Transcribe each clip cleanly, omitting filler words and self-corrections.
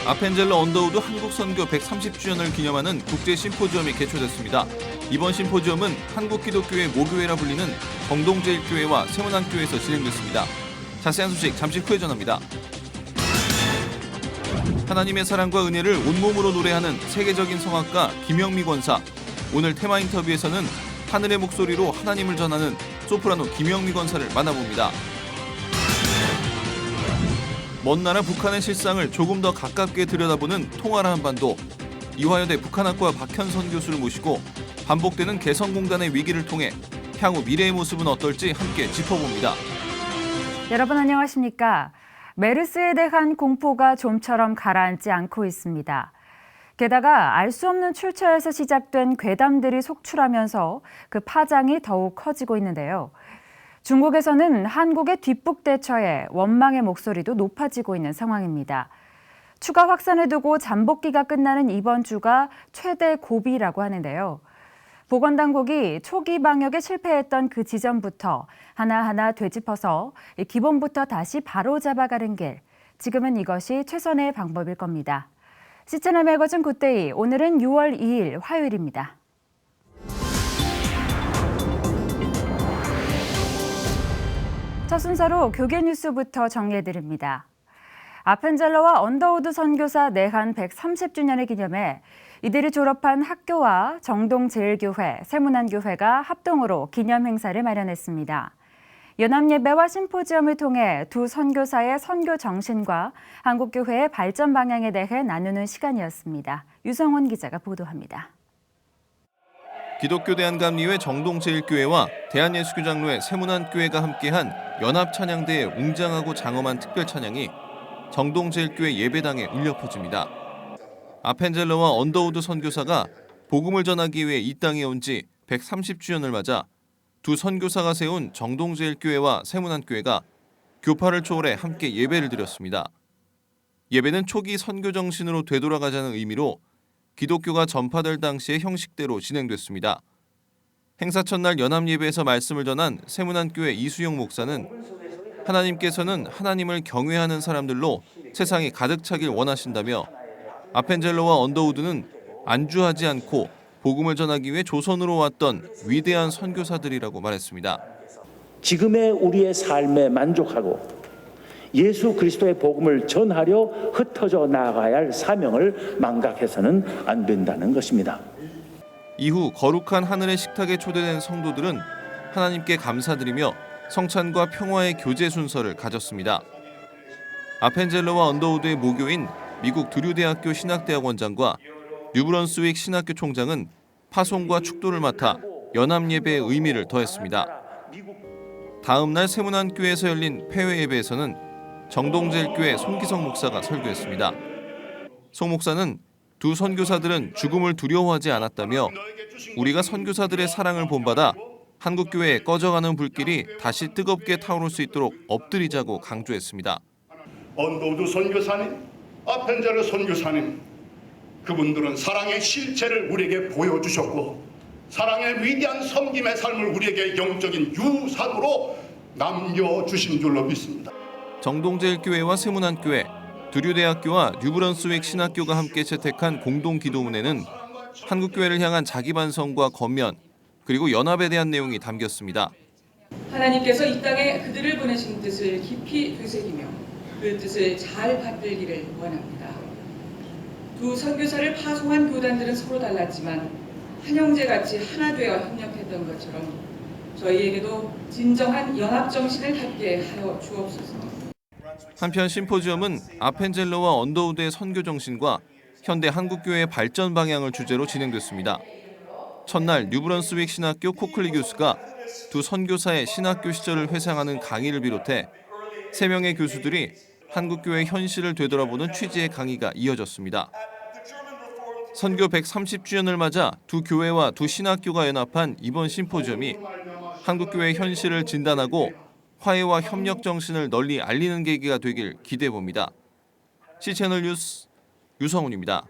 아펜젤러 언더우드 한국 선교 130주년을 기념하는 국제 심포지엄이 개최됐습니다. 이번 심포지엄은 한국 기독교의 모교회라 불리는 정동제일교회와 세문안교회에서 진행됐습니다. 자세한 소식 잠시 후에 전합니다. 하나님의 사랑과 은혜를 온몸으로 노래하는 세계적인 성악가 김영미 권사. 오늘 테마 인터뷰에서는 하늘의 목소리로 하나님을 전하는 소프라노 김영미 권사를 만나봅니다. 먼 나라 북한의 실상을 조금 더 가깝게 들여다보는 통하라 한반도. 이화여대 북한학과 박현선 교수를 모시고 반복되는 개성공단의 위기를 통해 향후 미래의 모습은 어떨지 함께 짚어봅니다. 여러분 안녕하십니까? 메르스에 대한 공포가 좀처럼 가라앉지 않고 있습니다. 게다가 알 수 없는 출처에서 시작된 괴담들이 속출하면서 그 파장이 더욱 커지고 있는데요. 중국에서는 한국의 뒷북 대처에 원망의 목소리도 높아지고 있는 상황입니다. 추가 확산을 두고 잠복기가 끝나는 이번 주가 최대 고비라고 하는데요. 보건당국이 초기 방역에 실패했던 그 지점부터 하나하나 되짚어서 기본부터 다시 바로잡아가는 길, 지금은 이것이 최선의 방법일 겁니다. 시즌의 매거진 굿데이, 오늘은 6월 2일 화요일입니다. 첫 순서로 교계 뉴스부터 정리해드립니다. 아펜젤러와 언더우드 선교사 내한 130주년을 기념해 이들이 졸업한 학교와 정동제일교회, 세문안교회가 합동으로 기념 행사를 마련했습니다. 연합예배와 심포지엄을 통해 두 선교사의 선교 정신과 한국교회의 발전 방향에 대해 나누는 시간이었습니다. 유성훈 기자가 보도합니다. 기독교 대한감리회 정동제일교회와 대한예수교장로회 세문안교회가 함께한 연합찬양대의 웅장하고 장엄한 특별찬양이 정동제일교회 예배당에 울려 퍼집니다. 아펜젤러와 언더우드 선교사가 복음을 전하기 위해 이 땅에 온 지 130주년을 맞아 두 선교사가 세운 정동제일교회와 세문안교회가 교파를 초월해 함께 예배를 드렸습니다. 예배는 초기 선교 정신으로 되돌아가자는 의미로 기독교가 전파될 당시의 형식대로 진행됐습니다. 행사 첫날 연합예배에서 말씀을 전한 세문안교회 이수영 목사는 하나님께서는 하나님을 경외하는 사람들로 세상이 가득 차길 원하신다며 아펜젤러와 언더우드는 안주하지 않고 복음을 전하기 위해 조선으로 왔던 위대한 선교사들이라고 말했습니다. 지금의 우리의 삶에 만족하고 예수 그리스도의 복음을 전하려 흩어져 나아가야 할 사명을 망각해서는 안 된다는 것입니다. 이후 거룩한 하늘의 식탁에 초대된 성도들은 하나님께 감사드리며 성찬과 평화의 교제 순서를 가졌습니다. 아펜젤러와 언더우드의 모교인 미국 드류대학교 신학대학원장과 뉴브런스윅 신학교 총장은 파송과 축도를 맡아 연합예배의 의미를 더했습니다. 다음 날 세문안교회에서 열린 폐회 예배에서는 정동제일교회 송기성 목사가 설교했습니다. 송 목사는 두 선교사들은 죽음을 두려워하지 않았다며 우리가 선교사들의 사랑을 본받아 한국교회에 꺼져가는 불길이 다시 뜨겁게 타오를 수 있도록 엎드리자고 강조했습니다. 언더우드 선교사님, 아펜젤러 선교사님, 그분들은 사랑의 실체를 우리에게 보여주셨고 사랑의 위대한 섬김의 삶을 우리에게 영적인 유산으로 남겨주신 줄로 믿습니다. 정동제일교회와 세문안교회, 드류대학교와 뉴브런스윅 신학교가 함께 채택한 공동기도문에는 한국교회를 향한 자기반성과 권면, 그리고 연합에 대한 내용이 담겼습니다. 하나님께서 이 땅에 그들을 보내신 뜻을 깊이 되새기며 그 뜻을 잘 받들기를 원합니다. 두 선교사를 파송한 교단들은 서로 달랐지만 한 형제같이 하나 되어 협력했던 것처럼 저희에게도 진정한 연합정신을 갖게 하여 주옵소서. 한편 심포지엄은 아펜젤러와 언더우드의 선교 정신과 현대 한국교회의 발전 방향을 주제로 진행됐습니다. 첫날 뉴브런스윅 신학교 코클리 교수가 두 선교사의 신학교 시절을 회상하는 강의를 비롯해 3명의 교수들이 한국교회의 현실을 되돌아보는 취지의 강의가 이어졌습니다. 선교 130주년을 맞아 두 교회와 두 신학교가 연합한 이번 심포지엄이 한국교회의 현실을 진단하고 화해와 협력 정신을 널리 알리는 계기가 되길 기대해봅니다. C채널 뉴스 유성훈입니다.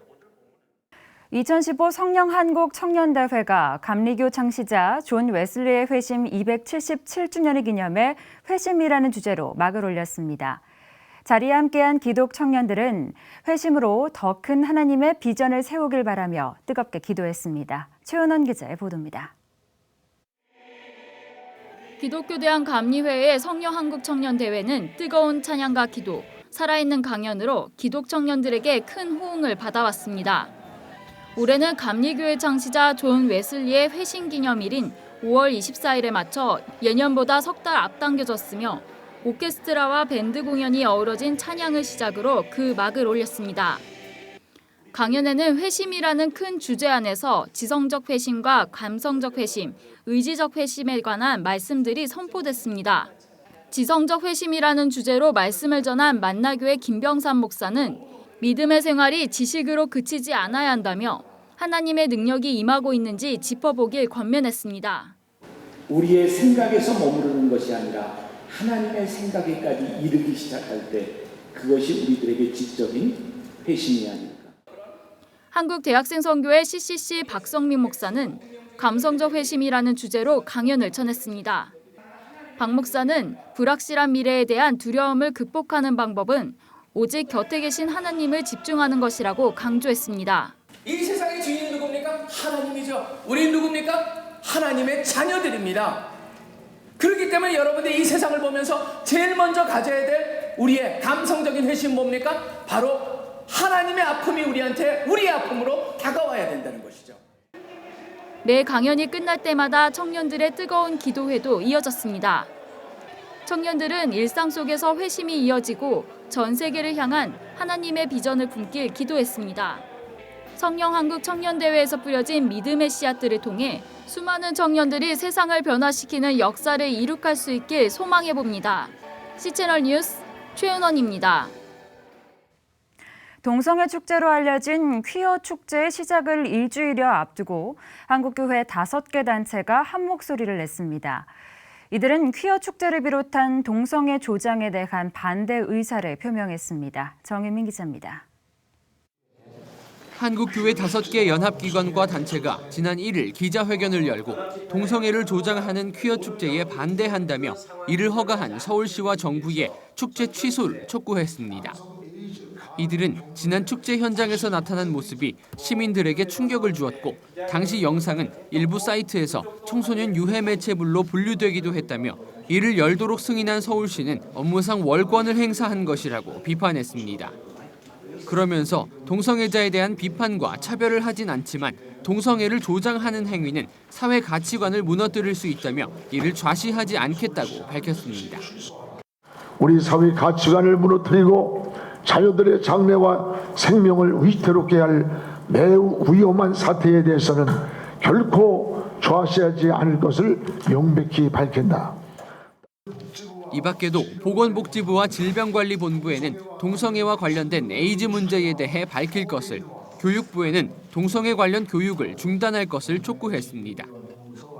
2015 성령 한국 청년대회가 감리교 창시자 존 웨슬리의 회심 277주년을 기념해 회심이라는 주제로 막을 올렸습니다. 자리에 함께한 기독 청년들은 회심으로 더 큰 하나님의 비전을 세우길 바라며 뜨겁게 기도했습니다. 최은원 기자의 보도입니다. 기독교대학 감리회의 성령한국청년대회는 뜨거운 찬양과 기도, 살아있는 강연으로 기독 청년들에게 큰 호응을 받아왔습니다. 올해는 감리교회 창시자 존 웨슬리의 회심기념일인 5월 24일에 맞춰 예년보다 석 달 앞당겨졌으며 오케스트라와 밴드 공연이 어우러진 찬양을 시작으로 그 막을 올렸습니다. 강연에는 회심이라는 큰 주제 안에서 지성적 회심과 감성적 회심, 의지적 회심에 관한 말씀들이 선포됐습니다. 지성적 회심이라는 주제로 말씀을 전한 만나교회 김병삼 목사는 믿음의 생활이 지식으로 그치지 않아야 한다며 하나님의 능력이 임하고 있는지 짚어보길 권면했습니다. 우리의 생각에서 머무르는 것이 아니라 하나님의 생각에까지 이르기 시작할 때 그것이 우리들에게 지적인 회심이 아닐까. 한국대학생선교회 CCC 박성민 목사는 감성적 회심이라는 주제로 강연을 전했습니다. 박 목사는 불확실한 미래에 대한 두려움을 극복하는 방법은 오직 곁에 계신 하나님을 집중하는 것이라고 강조했습니다. 이 세상의 주인은 누굽니까? 하나님이죠. 우리는 누굽니까? 하나님의 자녀들입니다. 그렇기 때문에 여러분들이 이 세상을 보면서 제일 먼저 가져야 될 우리의 감성적인 회심은 뭡니까? 바로 하나님의 아픔이 우리한테 우리의 아픔으로 다가와야 된다는 것이죠. 매 강연이 끝날 때마다 청년들의 뜨거운 기도회도 이어졌습니다. 청년들은 일상 속에서 회심이 이어지고 전 세계를 향한 하나님의 비전을 품길 기도했습니다. 성령한국청년대회에서 뿌려진 믿음의 씨앗들을 통해 수많은 청년들이 세상을 변화시키는 역사를 이룩할 수 있길 소망해봅니다. C채널 뉴스 최은원입니다. 동성애 축제로 알려진 퀴어 축제의 시작을 일주일여 앞두고 한국교회 5개 단체가 한 목소리를 냈습니다. 이들은 퀴어 축제를 비롯한 동성애 조장에 대한 반대 의사를 표명했습니다. 정혜민 기자입니다. 한국교회 5개 연합기관과 단체가 지난 1일 기자회견을 열고 동성애를 조장하는 퀴어 축제에 반대한다며 이를 허가한 서울시와 정부의 축제 취소를 촉구했습니다. 이들은 지난 축제 현장에서 나타난 모습이 시민들에게 충격을 주었고 당시 영상은 일부 사이트에서 청소년 유해 매체물로 분류되기도 했다며 이를 열도록 승인한 서울시는 업무상 월권을 행사한 것이라고 비판했습니다. 그러면서 동성애자에 대한 비판과 차별을 하진 않지만 동성애를 조장하는 행위는 사회 가치관을 무너뜨릴 수 있다며 이를 좌시하지 않겠다고 밝혔습니다. 우리 사회 가치관을 무너뜨리고 자녀들의 장래와 생명을 위태롭게 할 매우 위험한 사태에 대해서는 결코 좌시하지 않을 것을 명백히 밝힌다. 이 밖에도 보건복지부와 질병관리본부에는 동성애와 관련된 에이즈 문제에 대해 밝힐 것을, 교육부에는 동성애 관련 교육을 중단할 것을 촉구했습니다.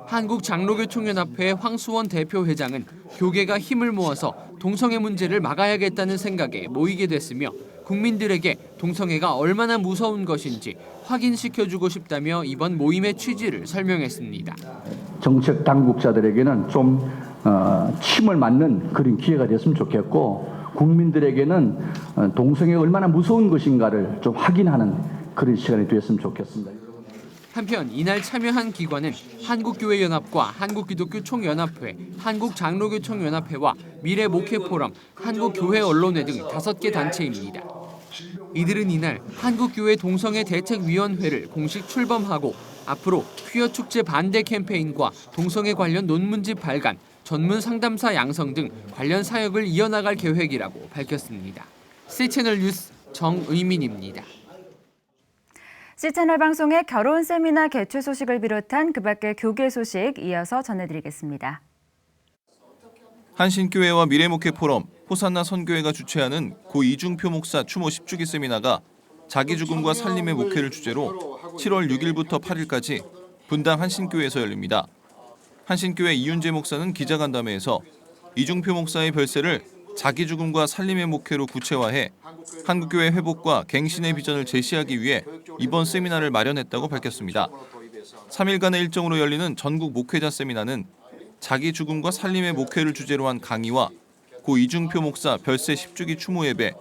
한국장로교총연합회 황수원 대표회장은 교계가 힘을 모아서 동성애 문제를 막아야겠다는 생각에 모이게 됐으며 국민들에게 동성애가 얼마나 무서운 것인지 확인시켜주고 싶다며 이번 모임의 취지를 설명했습니다. 정책 당국자들에게는 좀 침을 맞는 그런 기회가 됐으면 좋겠고 국민들에게는 동성애가 얼마나 무서운 것인가를 좀 확인하는 그런 시간이 됐으면 좋겠습니다. 한편 이날 참여한 기관은 한국교회연합과 한국기독교총연합회, 한국장로교총연합회와 미래목회포럼, 한국교회언론회 등 5개 단체입니다. 이들은 이날 한국교회 동성애 대책위원회를 공식 출범하고 앞으로 퀴어 축제 반대 캠페인과 동성애 관련 논문집 발간, 전문 상담사 양성 등 관련 사역을 이어나갈 계획이라고 밝혔습니다. C채널 뉴스 정의민입니다. C채널 방송의 결혼 세미나 개최 소식을 비롯한 그 밖의 교계 소식 이어서 전해드리겠습니다. 한신교회와 미래목회 포럼, 호산나 선교회가 주최하는 고 이중표 목사 추모 10주기 세미나가 자기 죽음과 살림의 목회를 주제로 7월 6일부터 8일까지 분당 한신교회에서 열립니다. 한신교회 이윤재 목사는 기자간담회에서 이중표 목사의 별세를 자기 죽음과 살림의 목회로 구체화해 한국교회 회복과 갱신의 비전을 제시하기 위해 이번 세미나를 마련했다고 밝혔습니다. 3일간의 일정으로 열리는 전국 목회자 세미나는 자기 죽음과 살림의 목회를 주제로 한 강의와 고 이중표 목사 별세 10주기 추모 예배,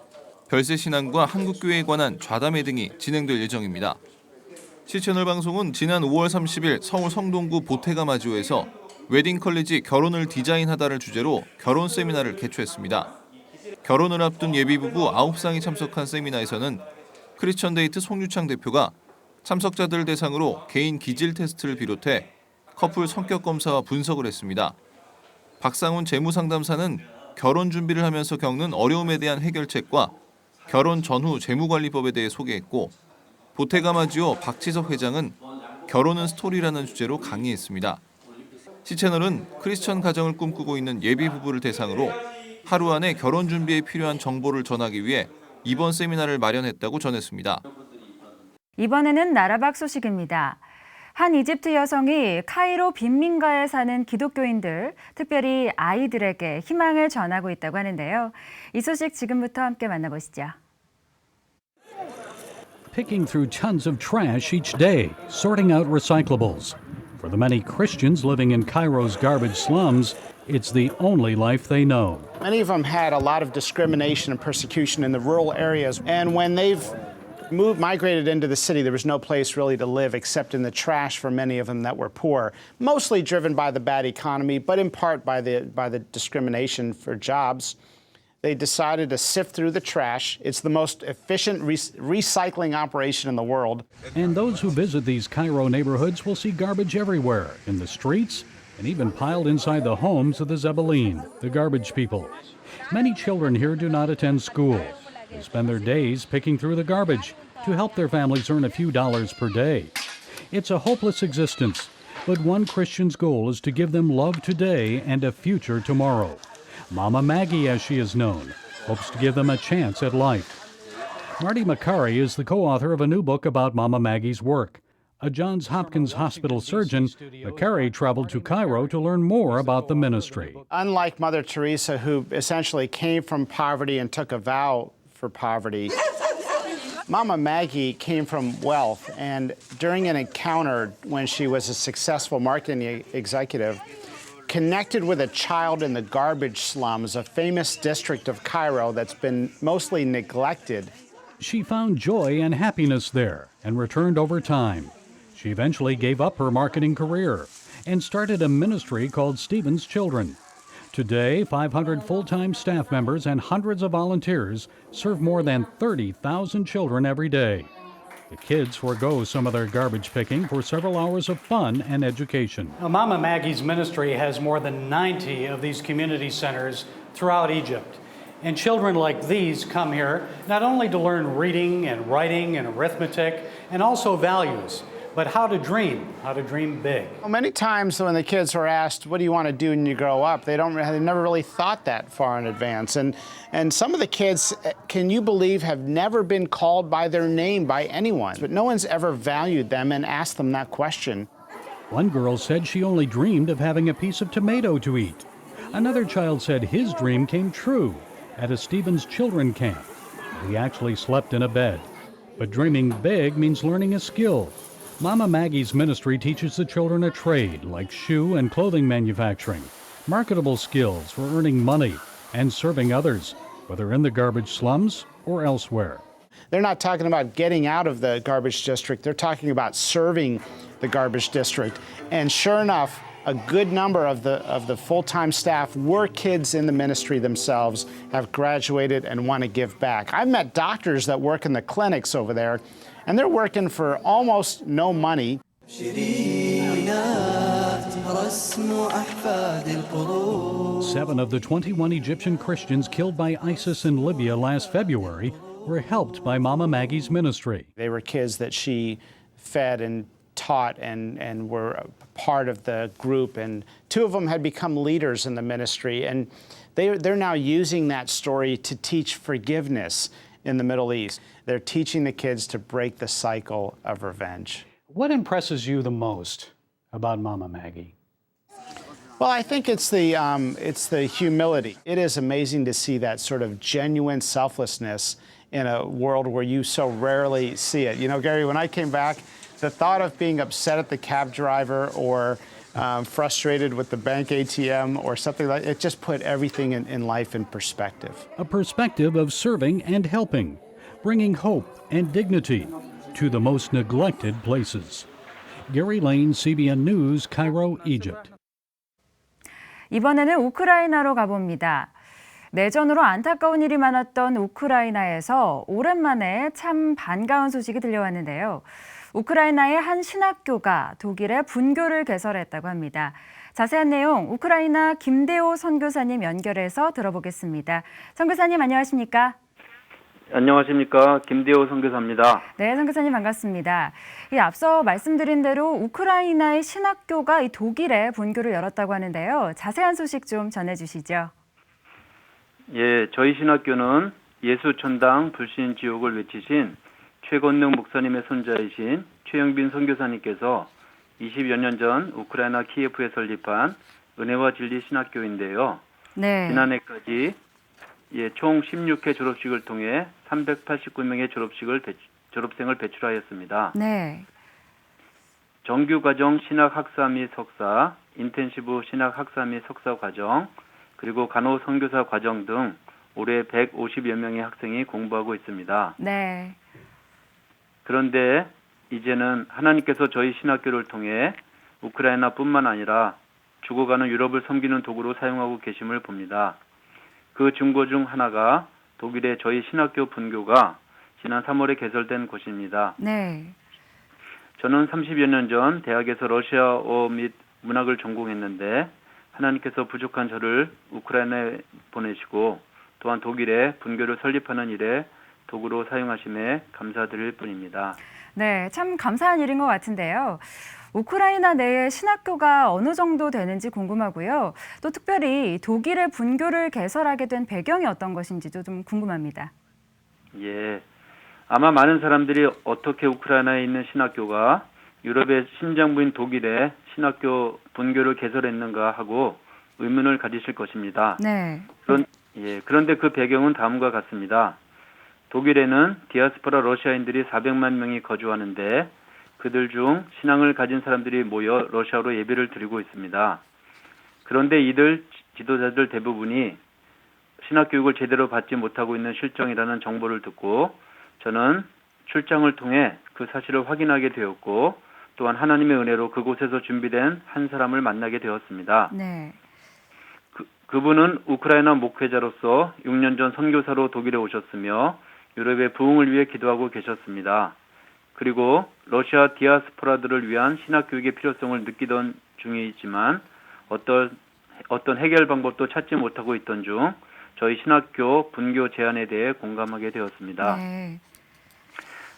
별세 신앙과 한국교회에 관한 좌담회 등이 진행될 예정입니다. 시채널 방송은 지난 5월 30일 서울 성동구 보테가마지오에서 웨딩 컬리지 결혼을 디자인하다를 주제로 결혼 세미나를 개최했습니다. 결혼을 앞둔 예비부부 9쌍이 참석한 세미나에서는 크리스천 데이트 송유창 대표가 참석자들 대상으로 개인 기질 테스트를 비롯해 커플 성격 검사와 분석을 했습니다. 박상훈 재무상담사는 결혼 준비를 하면서 겪는 어려움에 대한 해결책과 결혼 전후 재무관리법에 대해 소개했고, 보테가마지오 박지석 회장은 결혼은 스토리라는 주제로 강의했습니다. 시채널은 크리스천 가정을 꿈꾸고 있는 예비 부부를 대상으로 하루 안에 결혼 준비에 필요한 정보를 전하기 위해 이번 세미나를 마련했다고 전했습니다. 이번에는 나라 밖 소식입니다. 한 이집트 여성이 카이로 빈민가에 사는 기독교인들, 특별히 아이들에게 희망을 전하고 있다고 하는데요. 이 소식 지금부터 함께 만나보시죠. Picking through tons of trash each day, sorting out recyclables. For the many Christians living in Cairo's garbage slums, it's the only life they know. Many of them had a lot of discrimination and persecution in the rural areas, and when they've migrated into the city, there was no place really to live except in the trash for many of them that were poor, mostly driven by the bad economy, but in part by the discrimination for jobs. They decided to sift through the trash. It's the most efficient recycling operation in the world. And those who visit these Cairo neighborhoods will see garbage everywhere, in the streets, and even piled inside the homes of the Zebelin, the garbage people. Many children here do not attend school. They spend their days picking through the garbage to help their families earn a few dollars per day. It's a hopeless existence, but one Christian's goal is to give them love today and a future tomorrow. Mama Maggie, as she is known, hopes to give them a chance at life. Marty Makari is the co-author of a new book about Mama Maggie's work. A Johns Hopkins Hospital surgeon, Makari traveled to Cairo to learn more about the ministry. Unlike Mother Teresa, who essentially came from poverty and took a vow for poverty, Mama Maggie came from wealth, and during an encounter when she was a successful marketing executive, connected with a child in the garbage slums, a famous district of Cairo that's been mostly neglected. She found joy and happiness there and returned over time. She eventually gave up her marketing career and started a ministry called Stephen's Children. Today, 500 full-time staff members and hundreds of volunteers serve more than 30,000 children every day. The kids forego some of their garbage picking for several hours of fun and education. Now, Mama Maggie's ministry has more than 90 of these community centers throughout Egypt. And children like these come here not only to learn reading and writing and arithmetic and also values, but how to dream big. Well, many times when the kids are asked, what do you want to do when you grow up, they've never really thought that far in advance. And some of the kids, can you believe, have never been called by their name by anyone, but no one's ever valued them and asked them that question. One girl said she only dreamed of having a piece of tomato to eat. Another child said his dream came true at a Stephen's Children camp. He actually slept in a bed. But dreaming big means learning a skill. Mama Maggie's ministry teaches the children a trade like shoe and clothing manufacturing, marketable skills for earning money and serving others, whether in the garbage slums or elsewhere. They're not talking about getting out of the garbage district. They're talking about serving the garbage district. And sure enough, a good number of the full-time staff were kids in the ministry themselves, have graduated and want to give back. I've met doctors that work in the clinics over there, and they're working for almost no money. 7 of the 21 Egyptian Christians killed by ISIS in Libya last February were helped by Mama Maggie's ministry. They were kids that she fed and taught and were part of the group, and 2 of them had become leaders in the ministry, and they're now using that story to teach forgiveness in the Middle East. They're teaching the kids to break the cycle of revenge. What impresses you the most about Mama Maggie? Well, I think it's the humility. It is amazing to see that sort of genuine selflessness in a world where you so rarely see it. You know, Gary, when I came back, the thought of being upset at the cab driver or frustrated with the bank ATM or something like it. Just put everything in life in perspective. A perspective of serving and helping, bringing hope and dignity to the most neglected places. Gary Lane, CBN News, Cairo, Egypt. 이번에는 우크라이나로 가봅니다. 내전으로 안타까운 일이 많았던 우크라이나에서 오랜만에 참 반가운 소식이 들려왔는데요. 우크라이나의 한 신학교가 독일에 분교를 개설했다고 합니다. 자세한 내용 우크라이나 김대호 선교사님 연결해서 들어보겠습니다. 선교사님 안녕하십니까? 안녕하십니까. 김대호 선교사입니다. 네, 선교사님 반갑습니다. 앞서 말씀드린 대로 우크라이나의 신학교가 이 독일에 분교를 열었다고 하는데요. 자세한 소식 좀 전해주시죠. 예, 저희 신학교는 예수천당 불신 지옥을 외치신 최건능 목사님의 손자이신 최영빈 선교사님께서 20여 년 전 우크라이나 키예프에 설립한 은혜와 진리 신학교인데요. 네. 지난해까지 총 16회 졸업식을 통해 389명의 졸업생을 배출하였습니다. 네. 정규과정 신학학사 및 석사, 인텐시브 신학학사 및 석사 과정, 그리고 간호선교사 과정 등 올해 150여 명의 학생이 공부하고 있습니다. 네. 그런데 이제는 하나님께서 저희 신학교를 통해 우크라이나뿐만 아니라 죽어가는 유럽을 섬기는 도구로 사용하고 계심을 봅니다. 그 증거 중 하나가 독일의 저희 신학교 분교가 지난 3월에 개설된 곳입니다. 네. 저는 30여 년 전 대학에서 러시아어 및 문학을 전공했는데 하나님께서 부족한 저를 우크라이나에 보내시고 또한 독일에 분교를 설립하는 일에 도구로 사용하심에 감사드릴 뿐입니다. 네, 참 감사한 일인 것 같은데요. 우크라이나 내에 신학교가 어느 정도 되는지 궁금하고요. 또 특별히 독일의 분교를 개설하게 된 배경이 어떤 것인지도 좀 궁금합니다. 예, 아마 많은 사람들이 어떻게 우크라이나에 있는 신학교가 유럽의 심장부인 독일에 신학교 분교를 개설했는가 하고 의문을 가지실 것입니다. 네. 그런데 그 배경은 다음과 같습니다. 독일에는 디아스포라 러시아인들이 400만 명이 거주하는데 그들 중 신앙을 가진 사람들이 모여 러시아로 예배를 드리고 있습니다. 그런데 이들 지도자들 대부분이 신학교육을 제대로 받지 못하고 있는 실정이라는 정보를 듣고 저는 출장을 통해 그 사실을 확인하게 되었고 또한 하나님의 은혜로 그곳에서 준비된 한 사람을 만나게 되었습니다. 네. 그분은 우크라이나 목회자로서 6년 전 선교사로 독일에 오셨으며 유럽의 부흥을 위해 기도하고 계셨습니다. 그리고 러시아 디아스포라들을 위한 신학교육의 필요성을 느끼던 중이지만 어떤 해결 방법도 찾지 못하고 있던 중 저희 신학교 분교 제안에 대해 공감하게 되었습니다. 네.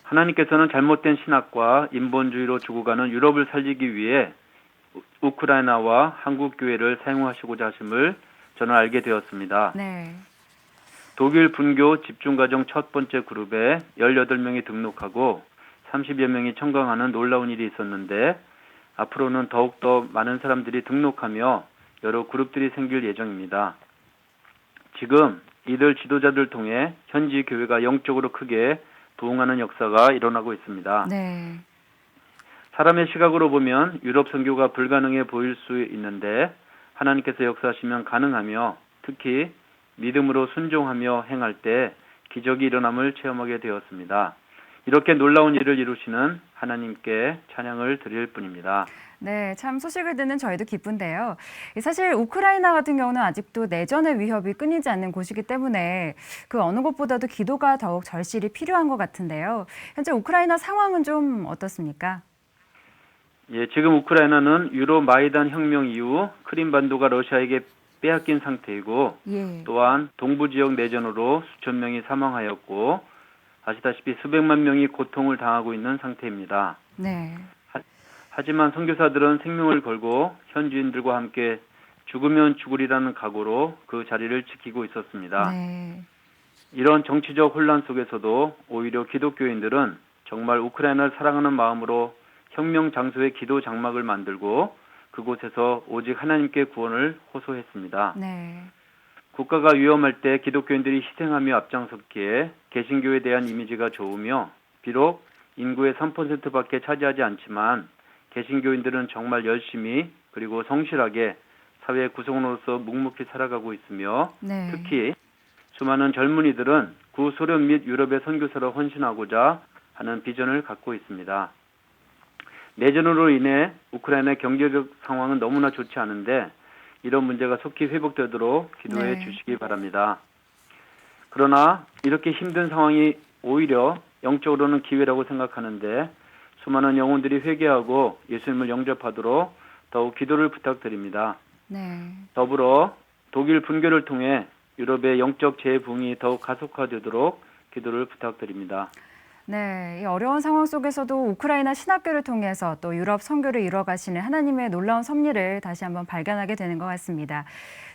하나님께서는 잘못된 신학과 인본주의로 죽어가는 유럽을 살리기 위해 우크라이나와 한국 교회를 사용하시고자 하심을 저는 알게 되었습니다. 네. 독일 분교 집중과정 첫 번째 그룹에 18명이 등록하고 30여 명이 청강하는 놀라운 일이 있었는데 앞으로는 더욱더 많은 사람들이 등록하며 여러 그룹들이 생길 예정입니다. 지금 이들 지도자들 통해 현지 교회가 영적으로 크게 부흥하는 역사가 일어나고 있습니다. 네. 사람의 시각으로 보면 유럽 선교가 불가능해 보일 수 있는데 하나님께서 역사하시면 가능하며 특히 믿음으로 순종하며 행할 때 기적이 일어남을 체험하게 되었습니다. 이렇게 놀라운 일을 이루시는 하나님께 찬양을 드릴 뿐입니다. 네, 참 소식을 듣는 저희도 기쁜데요. 사실 우크라이나 같은 경우는 아직도 내전의 위협이 끊이지 않는 곳이기 때문에 그 어느 곳보다도 기도가 더욱 절실히 필요한 것 같은데요. 현재 우크라이나 상황은 좀 어떻습니까? 예, 지금 우크라이나는 유로 마이단 혁명 이후 크림반도가 러시아에게 빼앗긴 상태이고 예. 또한 동부 지역 내전으로 수천 명이 사망하였고 아시다시피 수백만 명이 고통을 당하고 있는 상태입니다. 네. 하지만 선교사들은 생명을 걸고 현지인들과 함께 죽으면 죽으리라는 각오로 그 자리를 지키고 있었습니다. 네. 이런 정치적 혼란 속에서도 오히려 기독교인들은 정말 우크라이나를 사랑하는 마음으로 혁명 장소에 기도 장막을 만들고 그곳에서 오직 하나님께 구원을 호소했습니다. 네. 국가가 위험할 때 기독교인들이 희생하며 앞장섰기에 개신교에 대한 이미지가 좋으며 비록 인구의 3%밖에 차지하지 않지만 개신교인들은 정말 열심히 그리고 성실하게 사회 구성원으로서 묵묵히 살아가고 있으며 네. 특히 수많은 젊은이들은 구소련 및 유럽의 선교사로 헌신하고자 하는 비전을 갖고 있습니다. 내전으로 인해 우크라이나의 경제적 상황은 너무나 좋지 않은데 이런 문제가 속히 회복되도록 기도해 네. 주시기 바랍니다. 그러나 이렇게 힘든 상황이 오히려 영적으로는 기회라고 생각하는데 수많은 영혼들이 회개하고 예수님을 영접하도록 더욱 기도를 부탁드립니다. 네. 더불어 독일 분교를 통해 유럽의 영적 재부흥이 더욱 가속화되도록 기도를 부탁드립니다. 네, 이 어려운 상황 속에서도 우크라이나 신학교를 통해서 또 유럽 선교를 이뤄가시는 하나님의 놀라운 섭리를 다시 한번 발견하게 되는 것 같습니다.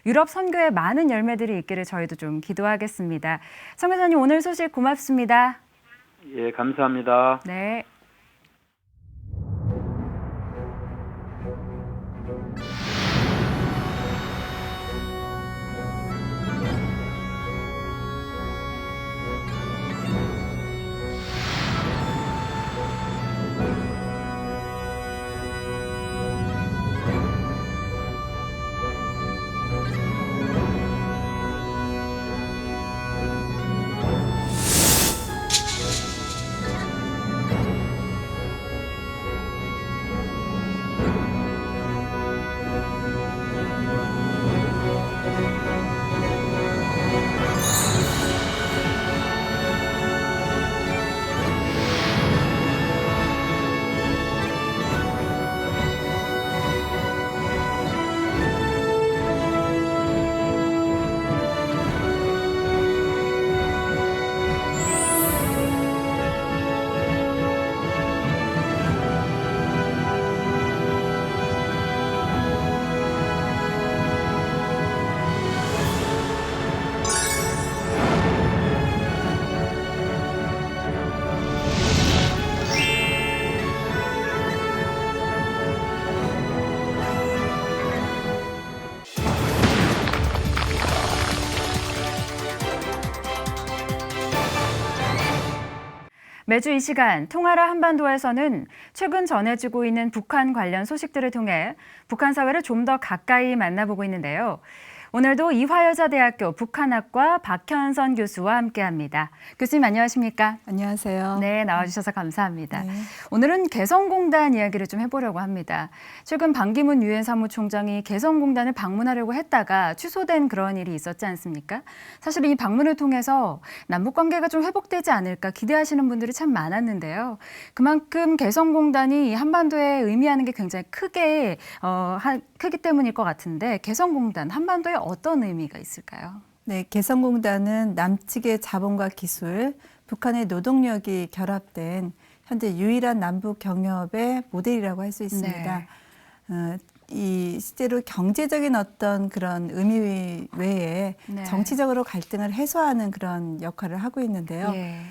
유럽 선교에 많은 열매들이 있기를 저희도 좀 기도하겠습니다. 선교사님 오늘 소식 고맙습니다. 예, 감사합니다. 네. 매주 이 시간 통하라 한반도에서는 최근 전해지고 있는 북한 관련 소식들을 통해 북한 사회를 좀 더 가까이 만나보고 있는데요. 오늘도 이화여자대학교 북한학과 박현선 교수와 함께합니다. 교수님 안녕하십니까? 안녕하세요. 네, 나와주셔서 감사합니다. 네. 오늘은 개성공단 이야기를 좀 해보려고 합니다. 최근 반기문 유엔 사무총장이 개성공단을 방문하려고 했다가 취소된 그런 일이 있었지 않습니까? 사실 이 방문을 통해서 남북관계가 좀 회복되지 않을까 기대하시는 분들이 참 많았는데요. 그만큼 개성공단이 한반도에 의미하는 게 굉장히 크기 때문일 것 같은데 개성공단 한반도에 어떤 의미가 있을까요? 네, 개성공단은 남측의 자본과 기술, 북한의 노동력이 결합된 현재 유일한 남북 경협의 모델이라고 할 수 있습니다. 네. 이 실제로 경제적인 어떤 그런 의미 외에 네. 정치적으로 갈등을 해소하는 그런 역할을 하고 있는데요. 예.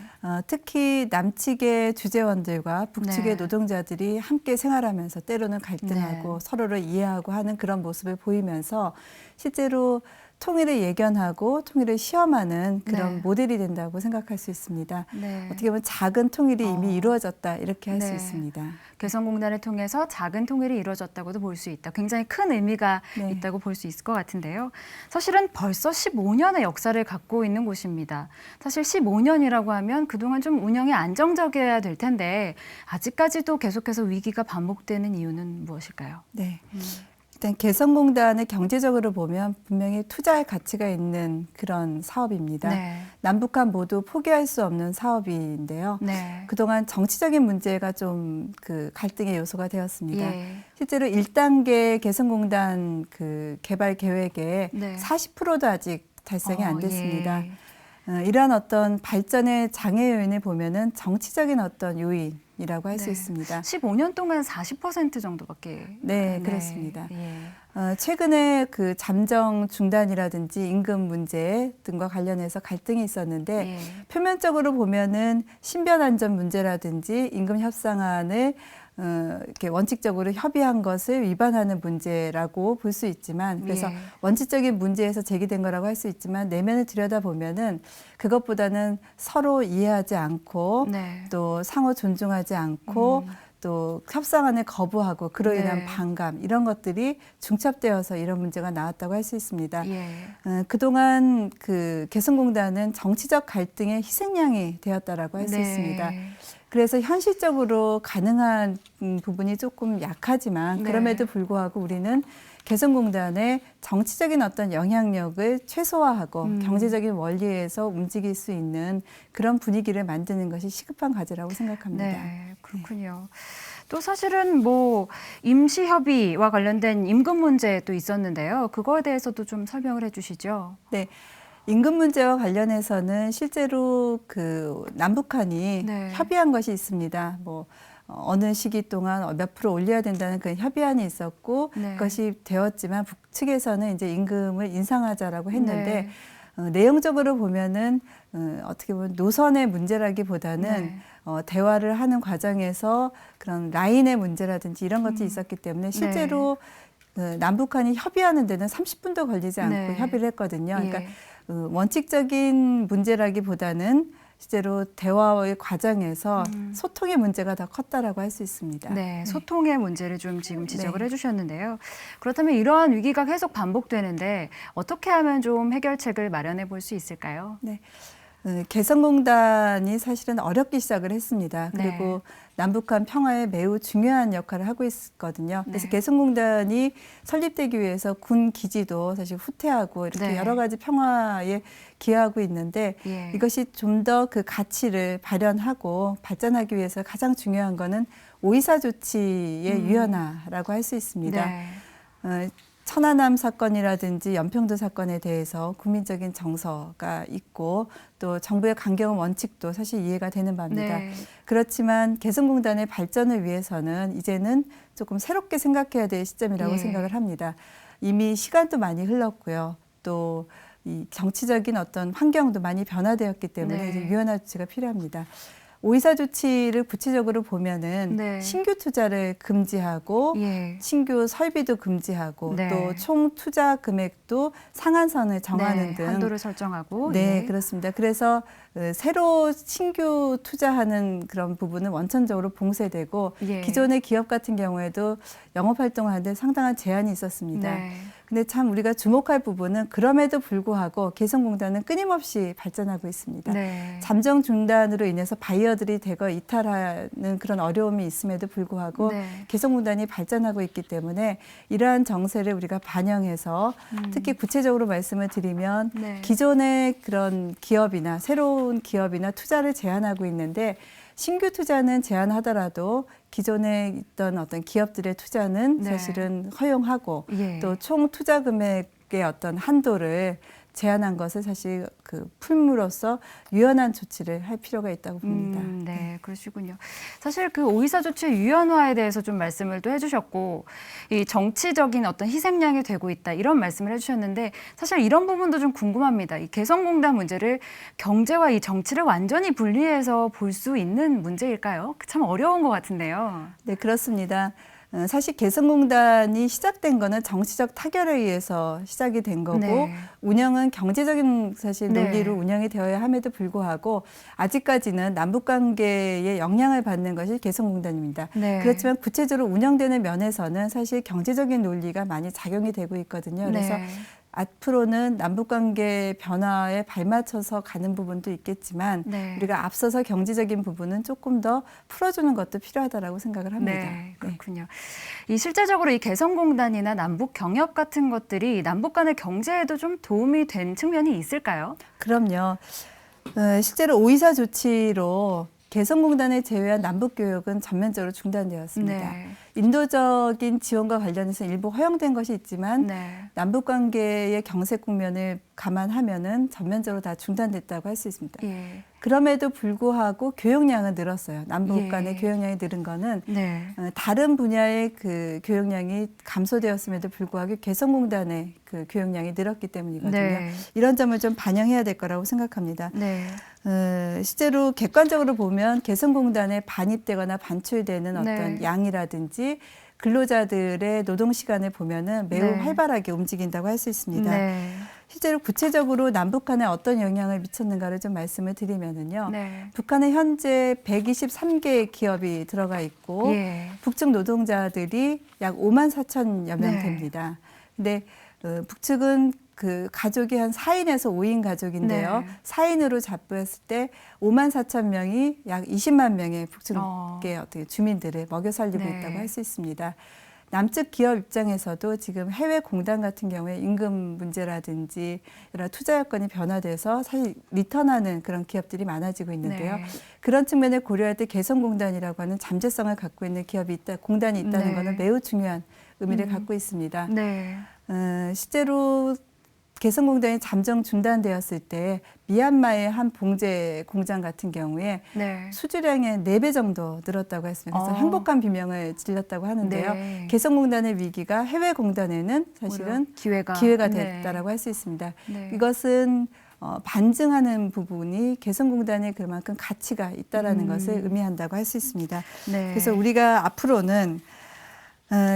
특히 남측의 주재원들과 북측의 네. 노동자들이 함께 생활하면서 때로는 갈등하고 네. 서로를 이해하고 하는 그런 모습을 보이면서 실제로 통일을 예견하고 통일을 시험하는 그런 네. 모델이 된다고 생각할 수 있습니다. 네. 어떻게 보면 작은 통일이 이미 이루어졌다 이렇게 할 수 네. 있습니다. 개성공단을 통해서 작은 통일이 이루어졌다고도 볼 수 있다. 굉장히 큰 의미가 네. 있다고 볼 수 있을 것 같은데요. 사실은 벌써 15년의 역사를 갖고 있는 곳입니다. 사실 15년이라고 하면 그동안 좀 운영이 안정적이어야 될 텐데 아직까지도 계속해서 위기가 반복되는 이유는 무엇일까요? 네. 일단 개성공단을 경제적으로 보면 분명히 투자할 가치가 있는 그런 사업입니다. 네. 남북한 모두 포기할 수 없는 사업인데요. 네. 그동안 정치적인 문제가 좀 그 갈등의 요소가 되었습니다. 예. 실제로 1단계 개성공단 그 개발 계획의 네. 40%도 아직 달성이 안 됐습니다. 예. 이러한 어떤 발전의 장애 요인을 보면은 정치적인 어떤 요인이라고 할 수 네. 있습니다. 15년 동안 40% 정도밖에. 네, 그렇습니다. 예. 최근에 그 잠정 중단이라든지 임금 문제 등과 관련해서 갈등이 있었는데 예. 표면적으로 보면은 신변 안전 문제라든지 임금 협상안을 이렇게 원칙적으로 협의한 것을 위반하는 문제라고 볼 수 있지만 그래서 예. 원칙적인 문제에서 제기된 거라고 할 수 있지만 내면을 들여다보면은 그것보다는 서로 이해하지 않고 네. 또 상호 존중하지 않고 또 협상안을 거부하고 그로 인한 네. 반감 이런 것들이 중첩되어서 이런 문제가 나왔다고 할 수 있습니다. 예. 그동안 그 개성공단은 정치적 갈등의 희생양이 되었다라고 할 수 네. 있습니다. 그래서 현실적으로 가능한 부분이 조금 약하지만 네. 그럼에도 불구하고 우리는 개성공단의 정치적인 어떤 영향력을 최소화하고 경제적인 원리에서 움직일 수 있는 그런 분위기를 만드는 것이 시급한 과제라고 생각합니다. 네, 그렇군요. 또 사실은 뭐 임시협의와 관련된 임금 문제도 있었는데요. 그거에 대해서도 좀 설명을 해주시죠. 네. 임금 문제와 관련해서는 실제로 그 남북한이 네. 협의한 것이 있습니다. 뭐 어느 시기 동안 몇 프로 올려야 된다는 그 협의안이 있었고 네. 그것이 되었지만 북측에서는 이제 임금을 인상하자라고 했는데 네. 내용적으로 보면은 어떻게 보면 노선의 문제라기보다는 네. 대화를 하는 과정에서 그런 라인의 문제라든지 이런 것들이 있었기 때문에 실제로 남북한이 협의하는 데는 30분도 걸리지 않고 네. 협의를 했거든요. 그러니까 예. 원칙적인 문제라기보다는 실제로 대화의 과정에서 소통의 문제가 더 컸다라고 할 수 있습니다. 네, 소통의 문제를 좀 지금 지적을 네. 해주셨는데요. 그렇다면 이러한 위기가 계속 반복되는데 어떻게 하면 좀 해결책을 마련해 볼 수 있을까요? 네. 개성공단이 사실은 어렵게 시작을 했습니다. 그리고 네. 남북한 평화에 매우 중요한 역할을 하고 있거든요. 그래서 네. 개성공단이 설립되기 위해서 군 기지도 사실 후퇴하고 이렇게 네. 여러 가지 평화에 기여하고 있는데 예. 이것이 좀 더 그 가치를 발현하고 발전하기 위해서 가장 중요한 거는 오이사 조치의 유연화라고 할 수 있습니다. 네. 천안함 사건이라든지 연평도 사건에 대해서 국민적인 정서가 있고 또 정부의 강경 원칙도 사실 이해가 되는 바입니다. 네. 그렇지만 개성공단의 발전을 위해서는 이제는 조금 새롭게 생각해야 될 시점이라고 예. 생각을 합니다. 이미 시간도 많이 흘렀고요. 또 이 정치적인 어떤 환경도 많이 변화되었기 때문에 네. 이제 유연한 조치가 필요합니다. 오이사 조치를 구체적으로 보면은 네. 신규 투자를 금지하고 예. 신규 설비도 금지하고 네. 또 총 투자 금액도 상한선을 정하는 네, 등 한도를 설정하고. 네, 예. 그렇습니다. 그래서 새로 신규 투자하는 그런 부분은 원천적으로 봉쇄되고 예. 기존의 기업 같은 경우에도 영업 활동을 하는데 상당한 제한이 있었습니다. 네. 근데 참 우리가 주목할 부분은 그럼에도 불구하고 개성공단은 끊임없이 발전하고 있습니다. 네. 잠정 중단으로 인해서 바이어들이 대거 이탈하는 그런 어려움이 있음에도 불구하고 네. 개성공단이 발전하고 있기 때문에 이러한 정세를 우리가 반영해서 특히 구체적으로 말씀을 드리면 네. 기존의 그런 기업이나 새로운 기업이나 투자를 제한하고 있는데 신규 투자는 제한하더라도 기존에 있던 어떤 기업들의 투자는 네. 사실은 허용하고 예. 또 총 투자 금액의 어떤 한도를 제한한 것을 사실 그 풀므로써 유연한 조치를 할 필요가 있다고 봅니다. 네, 그러시군요. 사실 그 오이사 조치 유연화에 대해서 좀 말씀을 또 해주셨고, 이 정치적인 어떤 희생양이 되고 있다 이런 말씀을 해주셨는데 사실 이런 부분도 좀 궁금합니다. 이 개성공단 문제를 경제와 이 정치를 완전히 분리해서 볼 수 있는 문제일까요? 참 어려운 것 같은데요. 네, 그렇습니다. 사실 개성공단이 시작된 거는 정치적 타결에 의해서 시작이 된 거고 네. 운영은 경제적인 사실 네. 논리로 운영이 되어야 함에도 불구하고 아직까지는 남북관계에 영향을 받는 것이 개성공단입니다. 네. 그렇지만 구체적으로 운영되는 면에서는 사실 경제적인 논리가 많이 작용이 되고 있거든요. 그래서 네. 앞으로는 남북관계 변화에 발맞춰서 가는 부분도 있겠지만 네. 우리가 앞서서 경제적인 부분은 조금 더 풀어주는 것도 필요하다라고 생각을 합니다. 네, 그렇군요. 이 실제적으로 이 개성공단이나 남북 경협 같은 것들이 남북 간의 경제에도 좀 도움이 된 측면이 있을까요? 그럼요. 실제로 오이사 조치로 개성공단을 제외한 남북교역은 전면적으로 중단되었습니다. 네. 인도적인 지원과 관련해서 일부 허용된 것이 있지만 네. 남북관계의 경색 국면을 감안하면은 전면적으로 다 중단됐다고 할 수 있습니다. 예. 그럼에도 불구하고 교역량은 늘었어요. 남북 간의 예. 교역량이 늘은 거는 네. 다른 분야의 그 교역량이 감소되었음에도 불구하고 개성공단의 그 교역량이 늘었기 때문이거든요. 네. 이런 점을 좀 반영해야 될 거라고 생각합니다. 네. 실제로 객관적으로 보면 개성공단에 반입되거나 반출되는 어떤 네. 양이라든지 근로자들의 노동 시간을 보면은 매우 네. 활발하게 움직인다고 할 수 있습니다. 네. 실제로 구체적으로 남북한에 어떤 영향을 미쳤는가를 좀 말씀을 드리면은요. 네. 북한에 현재 123개의 기업이 들어가 있고 예. 북측 노동자들이 약 5만 4천여 명 네. 됩니다. 근데 북측은 그 가족이 한 4인에서 5인 가족인데요. 네. 4인으로 잡혔을 때 5만 4천 명이 약 20만 명의 북측의 어떻게 주민들을 먹여 살리고 네. 있다고 할 수 있습니다. 남측 기업 입장에서도 지금 해외 공단 같은 경우에 임금 문제라든지 여러 투자 여건이 변화돼서 사실 리턴하는 그런 기업들이 많아지고 있는데요. 네. 그런 측면을 고려할 때 개성공단이라고 하는 잠재성을 갖고 있는 기업이 있다, 공단이 있다는 네. 것은 매우 중요한 의미를 갖고 있습니다. 네. 실제로 개성공단이 잠정 중단되었을 때 미얀마의 한 봉제 공장 같은 경우에 네. 수주량의 4배 정도 늘었다고 했습니다. 그래서 행복한 비명을 질렀다고 하는데요. 네. 개성공단의 위기가 해외 공단에는 사실은 기회가 됐다라고 할 수 있습니다. 네. 이것은 반증하는 부분이 개성공단에 그만큼 가치가 있다라는 것을 의미한다고 할 수 있습니다. 네. 그래서 우리가 앞으로는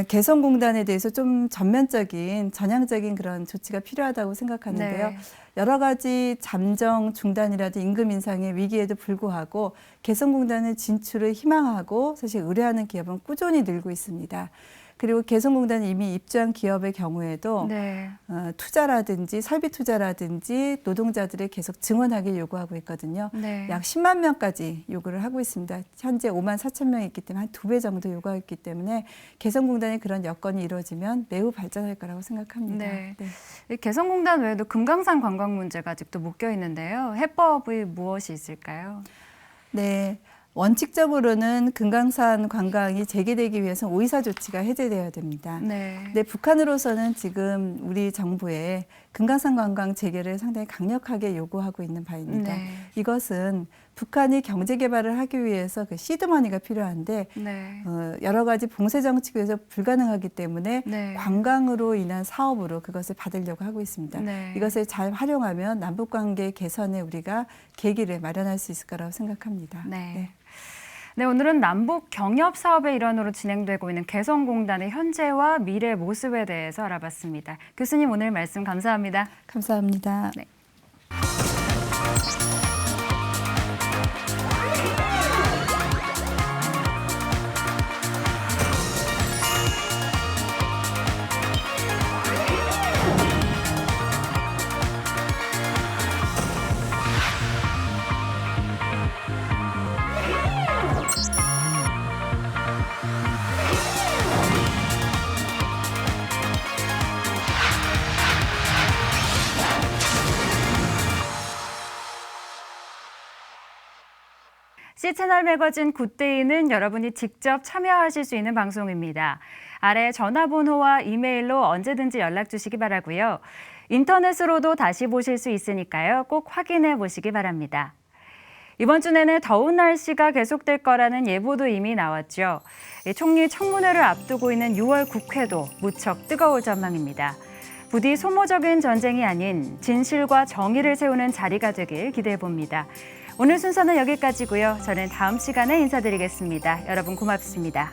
개성공단에 대해서 좀 전면적인 전향적인 그런 조치가 필요하다고 생각하는데요. 네. 여러 가지 잠정 중단이라든 임금 인상의 위기에도 불구하고 개성공단의 진출을 희망하고 사실 의뢰하는 기업은 꾸준히 늘고 있습니다. 그리고 개성공단이 이미 입주한 기업의 경우에도 네. 투자라든지 설비 투자라든지 노동자들을 계속 증원하게 요구하고 있거든요. 네. 약 10만 명까지 요구를 하고 있습니다. 현재 5만 4천 명이 있기 때문에 한 2배 정도 요구하고 있기 때문에 개성공단의 그런 여건이 이루어지면 매우 발전할 거라고 생각합니다. 네. 이 개성공단 외에도 금강산 관광 문제가 아직도 묶여 있는데요. 해법이 무엇이 있을까요? 네. 원칙적으로는 금강산 관광이 재개되기 위해서는 오이사 조치가 해제되어야 됩니다. 네. 근데 북한으로서는 지금 우리 정부에 금강산 관광 재개를 상당히 강력하게 요구하고 있는 바입니다. 네. 이것은 북한이 경제 개발을 하기 위해서 그 시드머니가 필요한데 네. 여러 가지 봉쇄 정책에서 불가능하기 때문에 네. 관광으로 인한 사업으로 그것을 받으려고 하고 있습니다. 네. 이것을 잘 활용하면 남북관계 개선에 우리가 계기를 마련할 수 있을 거라고 생각합니다. 네. 네, 오늘은 남북 경협 사업의 일환으로 진행되고 있는 개성공단의 현재와 미래 모습에 대해서 알아봤습니다. 교수님 오늘 말씀 감사합니다. 감사합니다. 네. C채널 매거진 굿데이는 여러분이 직접 참여하실 수 있는 방송입니다. 아래 전화번호와 이메일로 언제든지 연락 주시기 바라고요. 인터넷으로도 다시 보실 수 있으니까요. 꼭 확인해 보시기 바랍니다. 이번 주 내내 더운 날씨가 계속될 거라는 예보도 이미 나왔죠. 총리 청문회를 앞두고 있는 6월 국회도 무척 뜨거울 전망입니다. 부디 소모적인 전쟁이 아닌 진실과 정의를 세우는 자리가 되길 기대해 봅니다. 오늘 순서는 여기까지고요. 저는 다음 시간에 인사드리겠습니다. 여러분 고맙습니다.